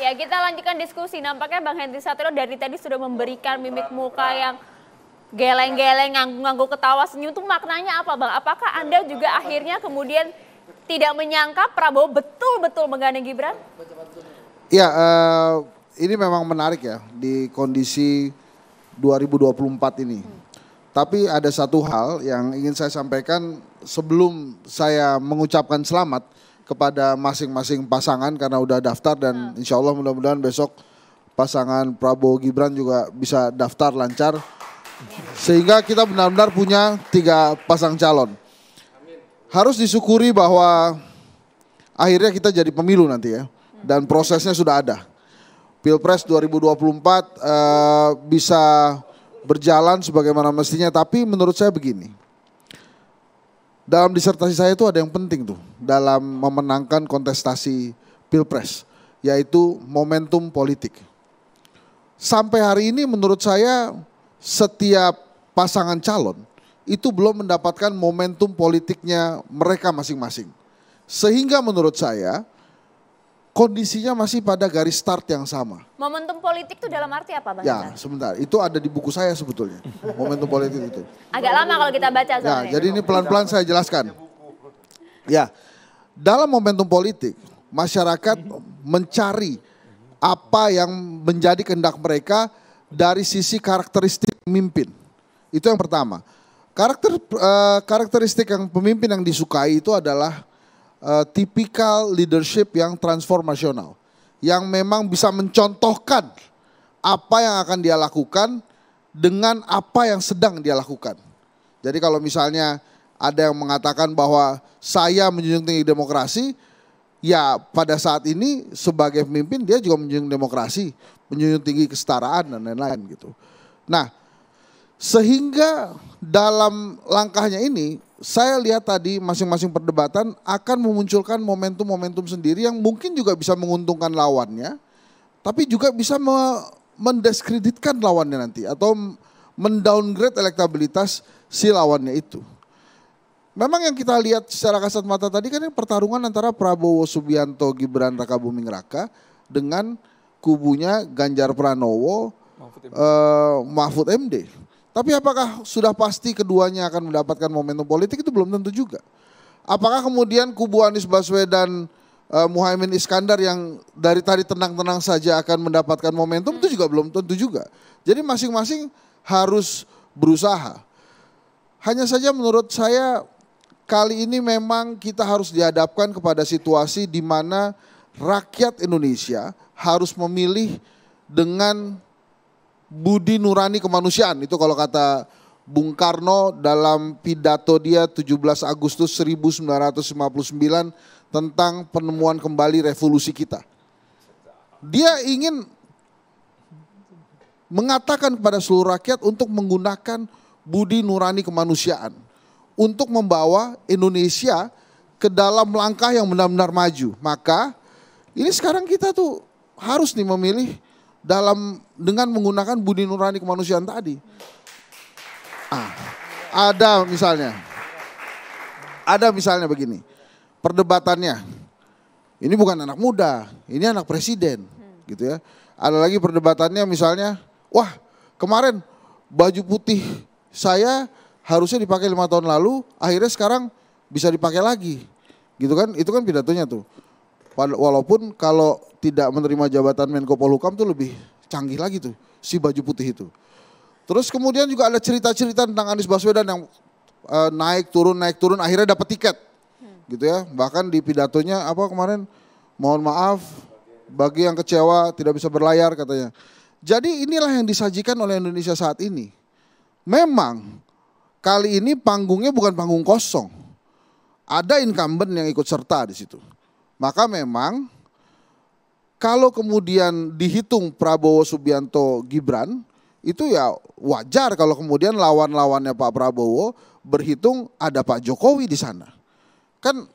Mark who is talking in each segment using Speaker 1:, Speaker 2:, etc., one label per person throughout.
Speaker 1: Ya, kita lanjutkan diskusi. Nampaknya Bang Henry Satrio dari tadi sudah memberikan mimik muka yang geleng-geleng, ngangguk-ngangguk, ketawa, senyum. Itu maknanya apa, Bang? Apakah Anda juga akhirnya kemudian tidak menyangka Prabowo betul-betul menggandeng Gibran?
Speaker 2: Ya, ini memang menarik ya di kondisi 2024 ini. Tapi ada satu hal yang ingin saya sampaikan sebelum saya mengucapkan selamat kepada masing-masing pasangan karena udah daftar dan insya Allah mudah-mudahan besok pasangan Prabowo Gibran juga bisa daftar lancar. Sehingga kita benar-benar punya 3 pasang calon. Harus disyukuri bahwa akhirnya kita jadi pemilu nanti ya. Dan prosesnya sudah ada. Pilpres 2024 bisa berjalan sebagaimana mestinya. Tapi menurut saya begini. Dalam disertasi saya itu ada yang penting tuh dalam memenangkan kontestasi Pilpres, yaitu momentum politik. Sampai hari ini menurut saya setiap pasangan calon itu belum mendapatkan momentum politiknya mereka masing-masing. Sehingga menurut saya kondisinya masih pada garis start yang sama.
Speaker 1: Momentum politik itu dalam arti apa, Bang?
Speaker 2: Ya, sebentar. Itu ada di buku saya sebetulnya. Momentum politik itu.
Speaker 1: Agak lama kalau kita baca soalnya.
Speaker 2: Ya, jadi ini pelan-pelan saya jelaskan. Ya, dalam momentum politik, masyarakat mencari apa yang menjadi kehendak mereka dari sisi karakteristik pemimpin. Itu yang pertama. Karakteristik yang pemimpin yang disukai itu adalah tipikal leadership yang transformasional, yang memang bisa mencontohkan apa yang akan dia lakukan dengan apa yang sedang dia lakukan. Jadi kalau misalnya ada yang mengatakan bahwa saya menjunjung tinggi demokrasi, ya pada saat ini sebagai pemimpin dia juga menjunjung demokrasi, menjunjung tinggi kesetaraan dan lain-lain gitu. Nah, sehingga dalam langkahnya ini saya lihat tadi masing-masing perdebatan akan memunculkan momentum-momentum sendiri yang mungkin juga bisa menguntungkan lawannya, tapi juga bisa mendiskreditkan lawannya nanti atau mendowngrade elektabilitas si lawannya itu. Memang yang kita lihat secara kasat mata tadi kan pertarungan antara Prabowo Subianto, Gibran Rakabuming Raka dengan kubunya Ganjar Pranowo, Mahfud MD. Tapi apakah sudah pasti keduanya akan mendapatkan momentum politik itu belum tentu juga. Apakah kemudian kubu Anies Baswedan, Muhaimin Iskandar yang dari tadi tenang-tenang saja akan mendapatkan momentum itu juga belum tentu juga. Jadi masing-masing harus berusaha. Hanya saja menurut saya kali ini memang kita harus dihadapkan kepada situasi di mana rakyat Indonesia harus memilih dengan budi nurani kemanusiaan. Itu kalau kata Bung Karno dalam pidato dia 17 Agustus 1959 tentang penemuan kembali revolusi kita. Dia ingin mengatakan kepada seluruh rakyat untuk menggunakan budi nurani kemanusiaan untuk membawa Indonesia ke dalam langkah yang benar-benar maju. Maka ini sekarang kita tuh harus nih memilih dengan menggunakan budi nurani kemanusiaan tadi. Ada misalnya begini, perdebatannya, ini bukan anak muda, ini anak presiden, gitu ya. Ada lagi perdebatannya misalnya, wah kemarin baju putih saya harusnya dipakai 5 tahun lalu, akhirnya sekarang bisa dipakai lagi, gitu kan? Itu kan pidatonya tuh. Walaupun kalau tidak menerima jabatan Menko Polhukam tuh lebih canggih lagi tuh si baju putih itu. Terus kemudian juga ada cerita-cerita tentang Anies Baswedan yang naik turun akhirnya dapat tiket. Gitu ya. Bahkan di pidatonya apa kemarin, mohon maaf bagi yang kecewa tidak bisa berlayar katanya. Jadi inilah yang disajikan oleh Indonesia saat ini. Memang kali ini panggungnya bukan panggung kosong. Ada incumbent yang ikut serta di situ. Maka memang kalau kemudian dihitung Prabowo Subianto Gibran itu ya wajar kalau kemudian lawan-lawannya Pak Prabowo berhitung ada Pak Jokowi di sana. Kan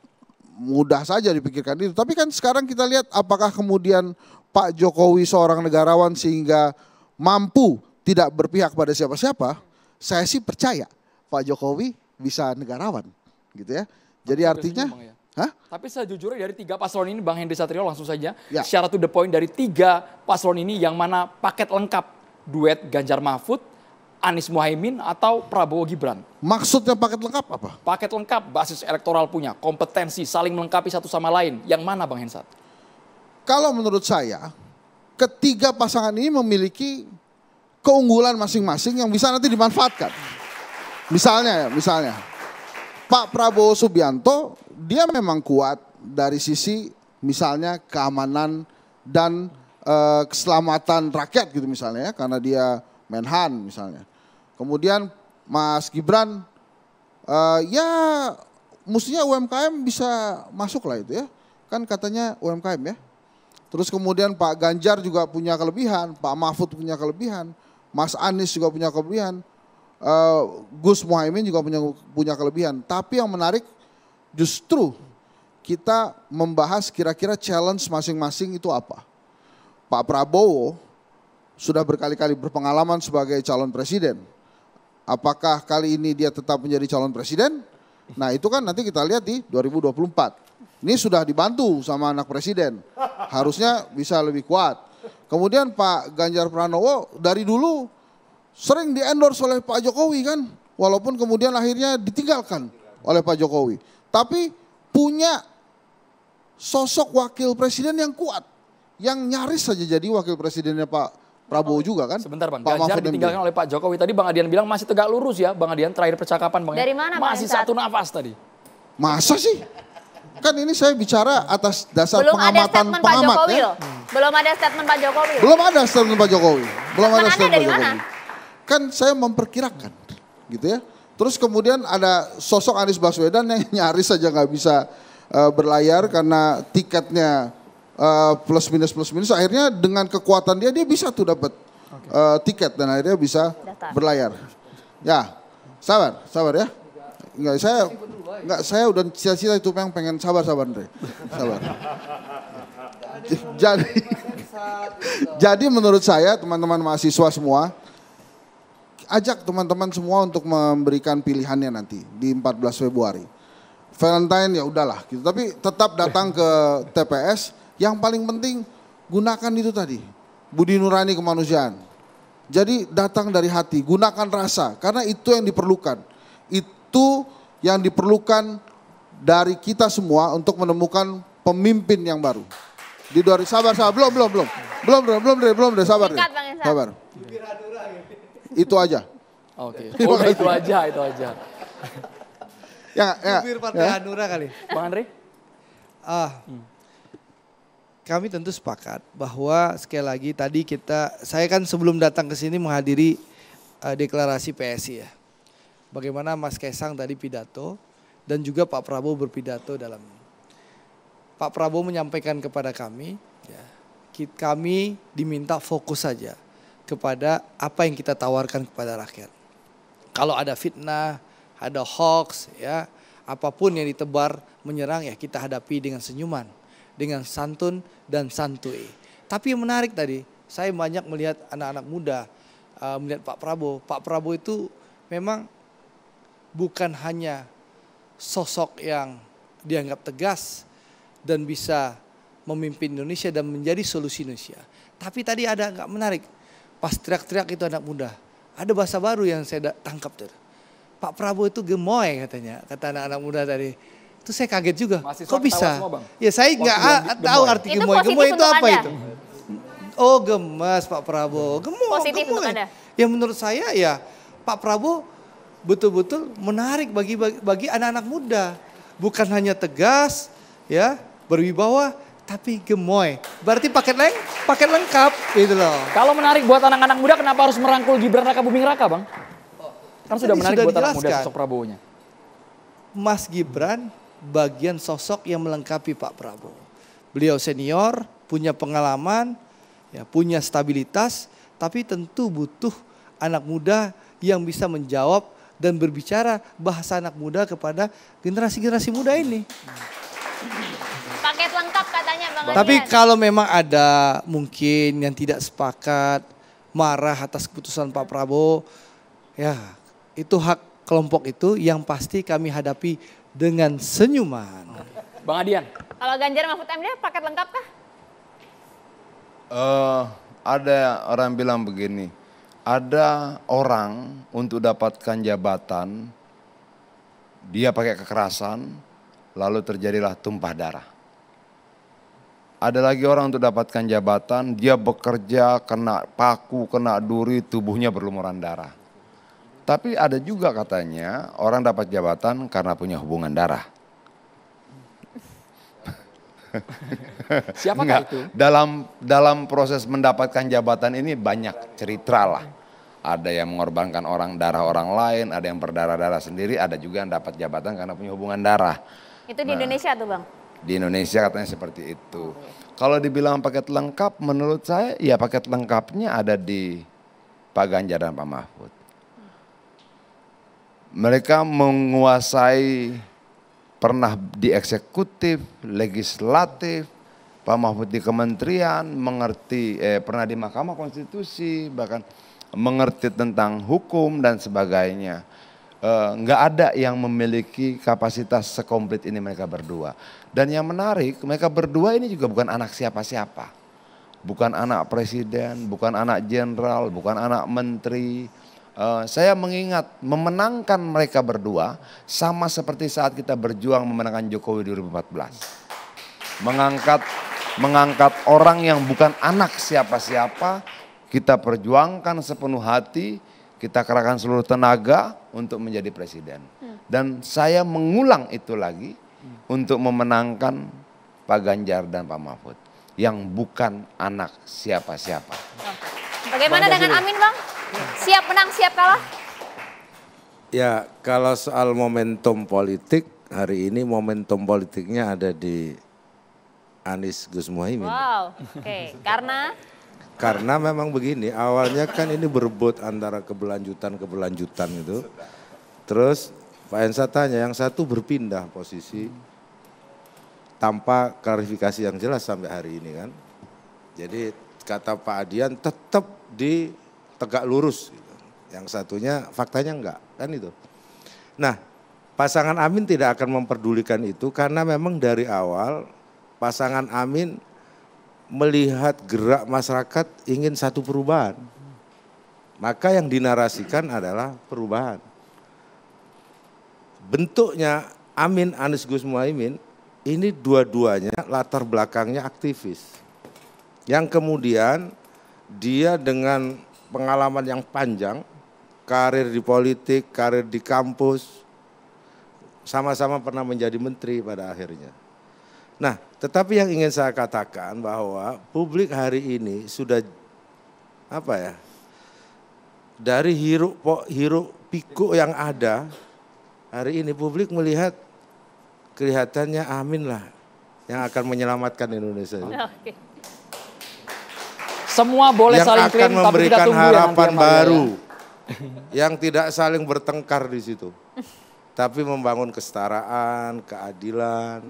Speaker 2: mudah saja dipikirkan itu. Tapi kan sekarang kita lihat apakah kemudian Pak Jokowi seorang negarawan sehingga mampu tidak berpihak pada siapa-siapa. Saya sih percaya Pak Jokowi bisa negarawan gitu ya. Jadi artinya Hah?
Speaker 3: Tapi sejujurnya dari 3 paslon ini Bang Hendy Satrio langsung saja.
Speaker 2: Ya.
Speaker 3: Secara to the point dari 3 paslon ini yang mana paket lengkap duet Ganjar Mahfud, Anies Mohaimin atau Prabowo Gibran?
Speaker 2: Maksudnya paket lengkap apa?
Speaker 3: Paket lengkap, basis elektoral punya, kompetensi, saling melengkapi satu sama lain. Yang mana Bang Hensat?
Speaker 2: Kalau menurut saya, ketiga pasangan ini memiliki keunggulan masing-masing yang bisa nanti dimanfaatkan. Misalnya Pak Prabowo Subianto, dia memang kuat dari sisi misalnya keamanan dan keselamatan rakyat gitu misalnya ya, karena dia Menhan misalnya. Kemudian Mas Gibran, ya mestinya UMKM bisa masuk lah itu ya, kan katanya UMKM ya. Terus kemudian Pak Ganjar juga punya kelebihan, Pak Mahfud punya kelebihan, Mas Anies juga punya kelebihan. Gus Mohaimin juga punya kelebihan. Tapi yang menarik justru kita membahas kira-kira challenge masing-masing itu apa. Pak Prabowo sudah berkali-kali berpengalaman sebagai calon presiden. Apakah kali ini dia tetap menjadi calon presiden? Nah itu kan nanti kita lihat di 2024. Ini sudah dibantu sama anak presiden. Harusnya bisa lebih kuat. Kemudian Pak Ganjar Pranowo dari dulu sering di-endorse oleh Pak Jokowi kan, walaupun kemudian akhirnya ditinggalkan oleh Pak Jokowi. Tapi punya sosok wakil presiden yang kuat, yang nyaris saja jadi wakil presidennya Pak Prabowo juga kan.
Speaker 3: Sebentar Bang,
Speaker 2: Pak
Speaker 3: Ganjar
Speaker 2: Mahfud
Speaker 3: ditinggalkan oleh Pak Jokowi. Tadi Bang Adian bilang masih tegak lurus ya, Bang Adian terakhir percakapan Bang.
Speaker 1: Dari mana Bang
Speaker 3: Masih
Speaker 1: Hensat?
Speaker 3: satu nafas tadi.
Speaker 2: Masa sih? Kan ini saya bicara atas dasar
Speaker 1: Belum ada
Speaker 2: pengamatan
Speaker 1: statement Pak
Speaker 2: pengamat
Speaker 1: Jokowi
Speaker 2: ya.
Speaker 1: loh. Belum ada statement Pak Jokowi loh.
Speaker 2: Belum ada statement Pak Jokowi. Belum ada
Speaker 1: Anda
Speaker 2: statement
Speaker 1: dari
Speaker 2: Pak
Speaker 1: mana?
Speaker 2: Jokowi. Kan saya memperkirakan gitu ya. Terus kemudian ada sosok Anies Baswedan yang nyaris saja nggak bisa berlayar karena tiketnya plus minus. Akhirnya dengan kekuatan dia bisa tuh dapat tiket dan akhirnya bisa berlayar. Ya, sabar ya. Saya udah cita-cita itu yang pengen sabar Andre. Sabar. Jadi menurut saya teman-teman mahasiswa semua, ajak teman-teman semua untuk memberikan pilihannya nanti di 14 Februari. Valentine ya udahlah gitu, tapi tetap datang ke TPS. Yang paling penting gunakan itu tadi, budi nurani kemanusiaan. Jadi datang dari hati, gunakan rasa, karena itu yang diperlukan. Itu yang diperlukan dari kita semua untuk menemukan pemimpin yang baru. Di sabar, belum deh, sabar deh. Sabar. Itu aja.
Speaker 3: Oke. Itu aja.
Speaker 4: Ya. Jubir Partai Hanura kali.
Speaker 3: Bang Andre?
Speaker 4: Kami tentu sepakat bahwa sekali lagi tadi saya kan sebelum datang ke sini menghadiri deklarasi PSI ya. Bagaimana Mas Kaisang tadi pidato dan juga Pak Prabowo berpidato dalam. Pak Prabowo menyampaikan kepada kami, ya, kami diminta fokus saja kepada apa yang kita tawarkan kepada rakyat. Kalau ada fitnah, ada hoax, ya, apapun yang ditebar menyerang ya kita hadapi dengan senyuman, dengan santun dan santuy. Tapi yang menarik tadi, saya banyak melihat anak-anak muda melihat Pak Prabowo. Pak Prabowo itu memang bukan hanya sosok yang dianggap tegas dan bisa memimpin Indonesia dan menjadi solusi Indonesia. Tapi tadi ada agak menarik. Pas teriak-teriak itu anak muda. Ada bahasa baru yang saya tangkap tuh. Pak Prabowo itu gemoy katanya. Kata anak-anak muda tadi. Itu saya kaget juga.
Speaker 3: Mahasiswa
Speaker 4: kok bisa?
Speaker 3: semua, Bang.
Speaker 4: Ya saya nggak tahu arti
Speaker 1: Itu
Speaker 4: gemoy.
Speaker 1: positif
Speaker 4: Gemoy itu
Speaker 1: untuk
Speaker 4: apa
Speaker 1: Anda?
Speaker 4: itu? Oh gemas Pak Prabowo.
Speaker 1: Positif untuk Anda?
Speaker 4: Ya menurut saya ya Pak Prabowo betul-betul menarik bagi anak-anak muda. Bukan hanya tegas, ya berwibawa, tapi gemoy. Berarti paket lengkap gitu loh.
Speaker 3: Kalau menarik buat anak-anak muda, kenapa harus merangkul Gibran Raka Buming Raka, Bang? Kan sudah menarik buat anak muda sosok Prabowo-nya.
Speaker 4: Mas Gibran bagian sosok yang melengkapi Pak Prabowo. Beliau senior, punya pengalaman, ya, punya stabilitas, tapi tentu butuh anak muda yang bisa menjawab dan berbicara bahasa anak muda kepada generasi-generasi muda ini.
Speaker 1: Paket lengkap katanya Bang
Speaker 4: Tapi
Speaker 1: Adian.
Speaker 4: kalau memang ada mungkin yang tidak sepakat, marah atas keputusan Pak Prabowo, ya itu hak kelompok itu yang pasti kami hadapi dengan senyuman.
Speaker 3: Bang Adian.
Speaker 1: Kalau Ganjar Mahfud MD paket lengkap kah?
Speaker 5: Ada orang bilang begini, ada orang untuk dapatkan jabatan, dia pakai kekerasan, lalu terjadilah tumpah darah. Ada lagi orang untuk dapatkan jabatan, dia bekerja, kena paku, kena duri, tubuhnya berlumuran darah. Tapi ada juga katanya orang dapat jabatan karena punya hubungan darah.
Speaker 3: Siapakah itu?
Speaker 5: Dalam proses mendapatkan jabatan ini banyak cerita lah. Ada yang mengorbankan darah orang lain, ada yang berdarah-darah sendiri, ada juga yang dapat jabatan karena punya hubungan darah.
Speaker 1: Itu di Indonesia tuh Bang?
Speaker 5: Di Indonesia katanya seperti itu. Kalau dibilang paket lengkap, menurut saya ya paket lengkapnya ada di Pak Ganjar dan Pak Mahfud. Mereka menguasai, pernah di eksekutif, legislatif, Pak Mahfud di kementerian, pernah di Mahkamah Konstitusi, bahkan mengerti tentang hukum dan sebagainya. Nggak ada yang memiliki kapasitas sekomplit ini mereka berdua. Dan yang menarik, mereka berdua ini juga bukan anak siapa-siapa. Bukan anak presiden, bukan anak jenderal, bukan anak menteri. Saya mengingat memenangkan mereka berdua sama seperti saat kita berjuang memenangkan Jokowi 2014. Mengangkat orang yang bukan anak siapa-siapa, kita perjuangkan sepenuh hati, kita kerahkan seluruh tenaga untuk menjadi presiden. Dan saya mengulang itu lagi untuk memenangkan Pak Ganjar dan Pak Mahfud yang bukan anak siapa-siapa.
Speaker 1: Bagaimana dengan Amin Bang? Siap menang, siap kalah?
Speaker 6: Ya, kalau soal momentum politik, hari ini momentum politiknya ada di Anies Gus Muhaimin.
Speaker 1: Wow, oke.
Speaker 6: Karena memang begini, awalnya kan ini berebut antara keberlanjutan itu. Terus Pak Ensa tanya, yang satu berpindah posisi tanpa klarifikasi yang jelas sampai hari ini kan. Jadi kata Pak Adian tetap di tegak lurus. Gitu. Yang satunya faktanya enggak, kan itu. Nah, pasangan Amin tidak akan memperdulikan itu karena memang dari awal pasangan Amin melihat gerak masyarakat ingin satu perubahan. Maka yang dinarasikan adalah perubahan. Bentuknya Amin Anies Gus Muhaimin ini dua-duanya latar belakangnya aktivis. Yang kemudian dia dengan pengalaman yang panjang, karir di politik, karir di kampus, sama-sama pernah menjadi menteri pada akhirnya. Nah, tetapi yang ingin saya katakan bahwa publik hari ini sudah dari hiruk pikuk yang ada, hari ini publik melihat kelihatannya Amin lah yang akan menyelamatkan Indonesia.
Speaker 1: Oke.
Speaker 3: Semua boleh
Speaker 6: yang
Speaker 3: saling klaim,
Speaker 6: akan
Speaker 3: tapi kita
Speaker 6: memberikan
Speaker 3: tunggu
Speaker 6: harapan
Speaker 3: ya
Speaker 6: baru, yang tidak saling bertengkar di situ, tapi membangun kesetaraan, keadilan,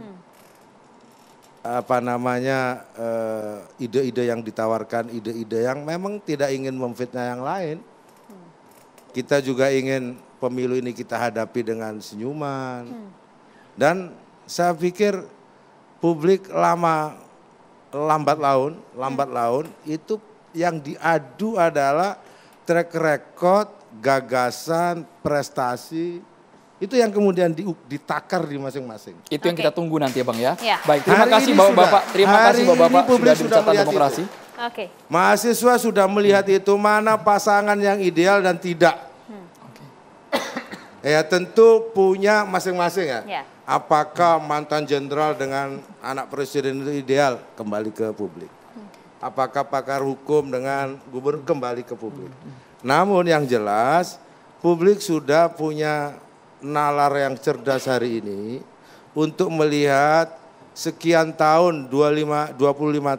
Speaker 6: ide-ide yang ditawarkan, ide-ide yang memang tidak ingin memfitnah yang lain. Kita juga ingin pemilu ini kita hadapi dengan senyuman, dan saya pikir publik lambat laun itu yang diadu adalah track record, gagasan, prestasi. Itu yang kemudian ditakar di masing-masing.
Speaker 3: Itu yang kita tunggu nanti ya Bang ya.
Speaker 1: Ya.
Speaker 3: Baik, terima kasih Bapak-Bapak. Terima kasih Bapak-Bapak sudah di Carta Demokrasi.
Speaker 1: Oke.
Speaker 6: Mahasiswa sudah melihat itu mana pasangan yang ideal dan tidak. Ya tentu punya masing-masing ya.
Speaker 1: Ya.
Speaker 6: Apakah mantan jenderal dengan anak presiden itu ideal? Kembali ke publik. Apakah pakar hukum dengan gubernur? Kembali ke publik. Namun yang jelas publik sudah punya nalar yang cerdas hari ini untuk melihat sekian tahun, 25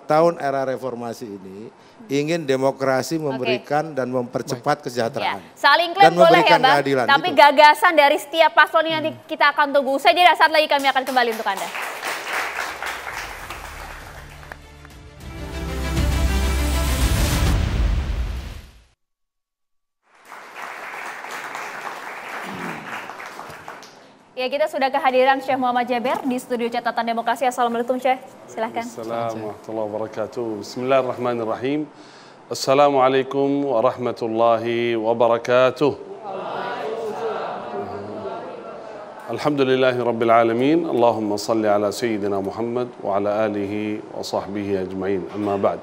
Speaker 6: tahun era reformasi ini ingin demokrasi memberikan dan mempercepat kesejahteraan.
Speaker 1: Ya. Saling klaim boleh ya Bang,
Speaker 6: keadilan,
Speaker 1: tapi
Speaker 6: gitu.
Speaker 1: Gagasan dari setiap paslon yang kita akan tunggu. Usai jeda, saat lagi kami akan kembali untuk Anda. Ya, kita sudah kehadiran Syekh Muhammad Jaber di studio Catatan Demokrasi. Assalamualaikum Syekh, silahkan.
Speaker 7: Assalamualaikum warahmatullahi wabarakatuh. Bismillahirrahmanirrahim. Assalamualaikum warahmatullahi wabarakatuh. Alhamdulillahi rabbil alamin. Allahumma salli ala sayyidina Muhammad wa ala alihi wa sahbihi ajma'in. Amma ba'd.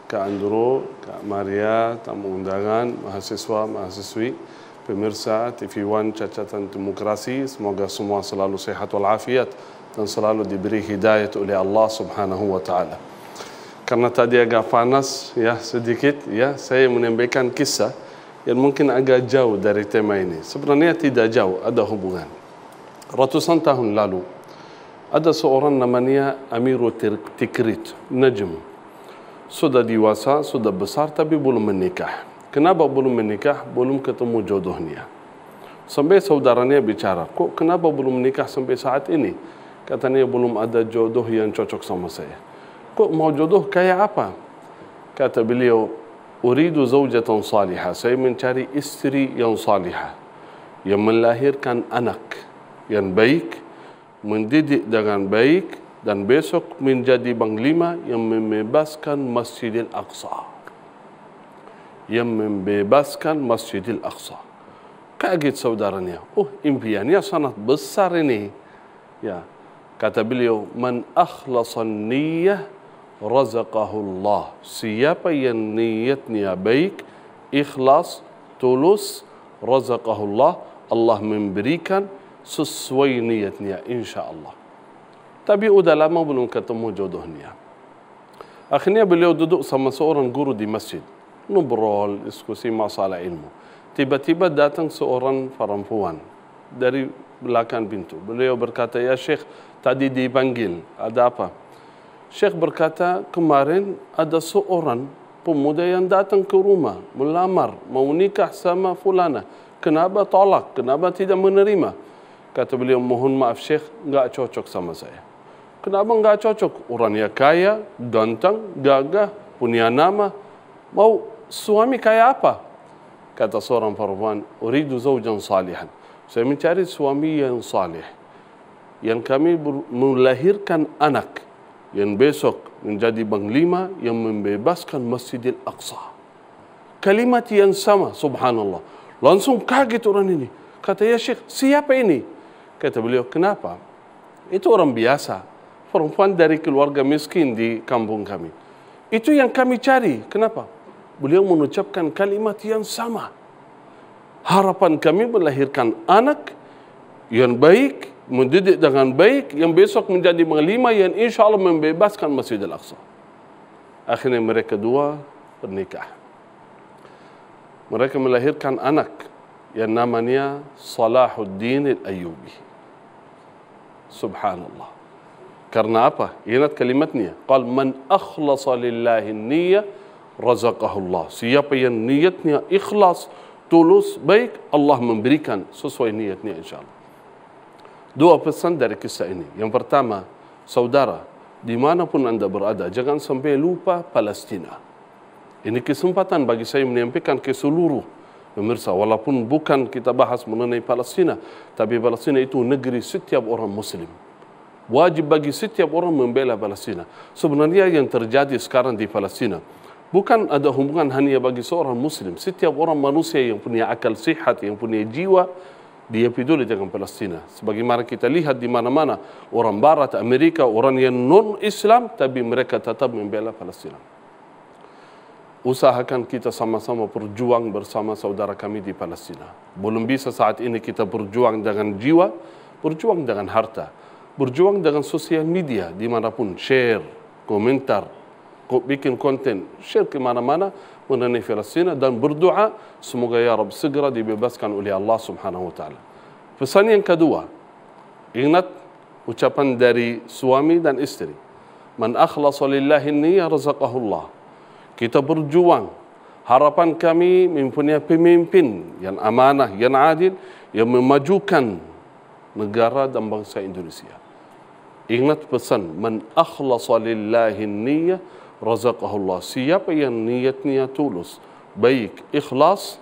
Speaker 7: Kak Andro, Kak Maria, tamu undangan, mahasiswa, mahasiswi, pemirsa TV One Catatan Demokrasi, semoga semua selalu sehat walafiat dan selalu diberi hidayah oleh Allah Subhanahu wa taala. Karena tadi agak panas ya sedikit ya, saya menyampaikan kisah yang mungkin agak jauh dari tema ini. Sebenarnya tidak jauh, ada hubungan. Ratusan tahun lalu ada seorang namanya Amirul Tikrit, Najm. Sudah dewasa, sudah besar tapi belum menikah. Kenapa belum menikah? Belum ketemu jodohnya. Sampai saudaranya bicara, kok kenapa belum menikah sampai saat ini? Katanya belum ada jodoh yang cocok sama saya. Kok mau jodoh kayak apa? Kata beliau, uridu zawjatan salihah. Saya mencari istri yang salihah, yang melahirkan anak yang baik, mendidik dengan baik, dan besok menjadi panglima yang membebaskan Masjidil Aqsa. Yang membebaskan Masjidil Aqsa. Kaget saudaranya. Oh, impiannya sangat besar ini. Ya, kata beliau, man akhlasan niyyah razaqahullah. Siapa yang niatnya baik, ikhlas, tulus, razaqahullah, Allah memberikan sesuai niatnya, insya-Allah. Tapi udah lama belum ketemu jodohnya. Akhirnya beliau duduk sama seorang guru di masjid. Ngobrol, diskusi masalah ilmu. Tiba-tiba datang seorang perempuan dari belakang pintu. Beliau berkata, ya Syekh, tadi dipanggil, ada apa? Syekh berkata, kemarin ada seorang pemuda yang datang ke rumah, melamar, mau nikah sama fulana. Kenapa tolak? Kenapa tidak menerima? Kata beliau, mohon maaf Syekh, enggak cocok sama saya. Kenapa enggak cocok? Orangnya kaya, ganteng, gagah, punya nama. Mau suami kayak apa? Kata seorang perempuan, uridu zawjan salihan. Saya mencari suami yang salih, yang kami melahirkan anak, yang besok menjadi panglima yang membebaskan Masjidil Aqsa. Kalimat yang sama, subhanallah. Langsung kaget orang ini. Kata, ya Syekh, siapa ini? Kata beliau, kenapa? Itu orang biasa, perempuan dari keluarga miskin di kampung kami. Itu yang kami cari. Kenapa? Beliau mengucapkan kalimat yang sama. Harapan kami melahirkan anak yang baik, mendidik dengan baik, yang besok menjadi panglima yang insya Allah membebaskan Masjidil Aqsa. Akhirnya mereka dua bernikah. Mereka melahirkan anak yang namanya Salahuddin Al-Ayyubi. Subhanallah. Karena apa? Ingat kalimatnya. Qal man akhlasa lillahi niyyah razaqahullah. Siapa yang niatnya ikhlas, tulus, baik, Allah memberikan sesuai niatnya insyaAllah. Dua pesan dari kisah ini. Yang pertama, saudara, dimanapun anda berada, jangan sampai lupa Palestina. Ini kesempatan bagi saya menyampaikan ke seluruh pemirsa, walaupun bukan kita bahas mengenai Palestina, tapi Palestina itu negeri setiap orang muslim. Wajib bagi setiap orang membela Palestina. Sebenarnya yang terjadi sekarang di Palestina bukan ada hubungan hanya bagi seorang muslim. Setiap orang manusia yang punya akal sihat, yang punya jiwa, dia peduli dengan Palestina. Sebagaimana kita lihat di mana-mana, orang Barat, Amerika, orang yang non-Islam, tapi mereka tetap membela Palestina. Usahakan kita sama-sama berjuang bersama saudara kami di Palestina. Belum bisa saat ini kita berjuang dengan jiwa, berjuang dengan harta, berjuang dengan sosial media, dimanapun, share, komentar, bikin konten, share kemana-mana mengenai Palestina dan berdoa semoga ya Rabb segera dibebaskan oleh Allah Subhanahu wa taala. Pesan yang kedua, ingat ucapan dari suami dan istri. Man akhlasa lillahi niyyah razaqahullah. Kita berjuang. Harapan kami mempunyai pemimpin yang amanah, yang adil, yang memajukan negara dan bangsa Indonesia. Ingat pesan, man akhlasa lillahi niyyah razaqahullah. Siapa yang niatnya tulus, baik, ikhlas,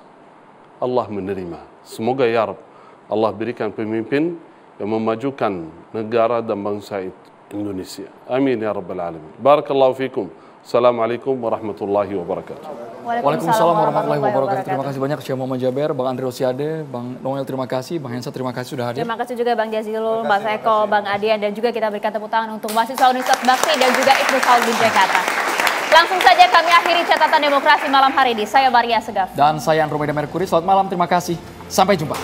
Speaker 7: Allah menerima. Semoga ya Rabb Allah berikan pemimpin yang memajukan negara dan bangsa Indonesia. Amin ya rabbal alamin. Barakallahu fikum. Assalamualaikum warahmatullahi wabarakatuh.
Speaker 3: Waalaikumsalam warahmatullahi wabarakatuh. Terima kasih banyak Syekh Muhammad Jaber, Bang Andre Rosiade, Bang Noel terima kasih, Bang Hensa terima kasih sudah hadir.
Speaker 1: Terima kasih juga Bang Jazilul, Mas Eko, Bang Adian, dan juga kita berikan tepuk tangan untuk mahasiswa Universitas Bakti dan juga Ibnu Khaldun Jakarta. Langsung saja kami akhiri catatan demokrasi malam hari ini. Saya Maria Segaf.
Speaker 3: Dan saya Andromeda Mercury. Selamat malam, terima kasih. Sampai jumpa.